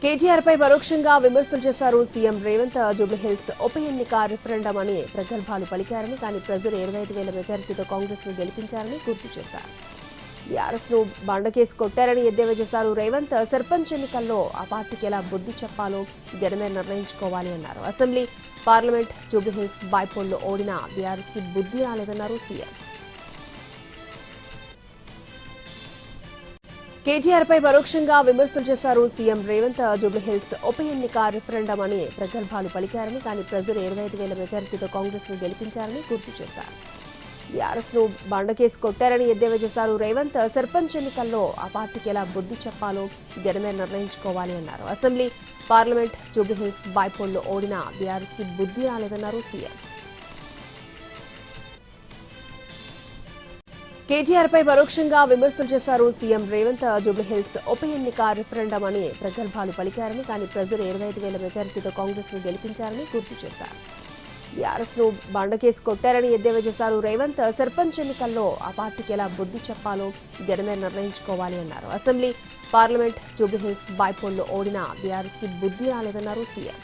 కేటీఆర్ పై పరోక్షంగా విమర్శలు చేశారు సీఎం రేవంత్. జూబ్లీహిల్స్ ఉప ఎన్నిక రిఫరెండం అని ప్రగల్భాలు పలికారని, కానీ ప్రజలు 25,000 మెజారిటీతో కాంగ్రెస్ ను గెలిపించారని గుర్తు చేశారు. బీఆర్ఎస్ ను బండకేసి కొట్టారని ఎద్దేవా చేశారు రేవంత్. సర్పంచ్ ఎన్నికల్లో ఆ పార్టీకి ఎలా బుద్ధి చెప్పాలో జనమే నిర్ణయించుకోవాలి అన్నారు. అసెంబ్లీ, పార్లమెంట్, జూబ్లీహిల్స్ బైపోల్లో ఓడిన బీఆర్ఎస్ కి బుద్ధి రాలేదన్నారు సీఎం. కేటీఆర్ పై పరోక్షంగా విమర్శలు చేశారు సీఎం రేవంత్. జూబ్లీహిల్స్ ఉప ఎన్నిక రిఫరెండం అని ప్రగల్భాలు పలికారని, కానీ ప్రజలు 25,000 మెజారిటీతో కాంగ్రెస్ ను గెలిపించారని గుర్తు చేశారు. బీఆర్ఎస్ ను బండకేసి కొట్టారని ఎద్దేవా చేశారు రేవంత్. సర్పంచ్ ఎన్నికల్లో ఆ పార్టీకి ఎలా బుద్ధి చెప్పాలో జనమే నిర్ణయించుకోవాలి అన్నారు. అసెంబ్లీ, పార్లమెంట్, జూబ్లీహిల్స్ బైపోల్లో ఓడిన బీఆర్ఎస్ కి బుద్ధి రాలేదన్నారు సీఎం. కేటీఆర్ పై పరోక్షంగా విమర్శలు చేశారు సీఎం రేవంత్. జూబ్లీహిల్స్ ఉప ఎన్నిక రిఫరెండం అని ప్రగల్భాలు పలికారని, కానీ ప్రజలు 25,000 మెజారిటీతో కాంగ్రెస్ ను గెలిపించారని గుర్తు చేశారు. బీఆర్ఎస్ ను బండకేసి కొట్టారని ఎద్దేవా చేశారు రేవంత్. సర్పంచ్ ఎన్నికల్లో ఆ పార్టీకి ఎలా బుద్ధి చెప్పాలో జనమే నిర్ణయించుకోవాలి అన్నారు. అసెంబ్లీ, పార్లమెంట్, జూబ్లీహిల్స్ బైపోల్లో ఓడిన బీఆర్ఎస్ కి బుద్ధి రాలేదన్నారు సీఎం.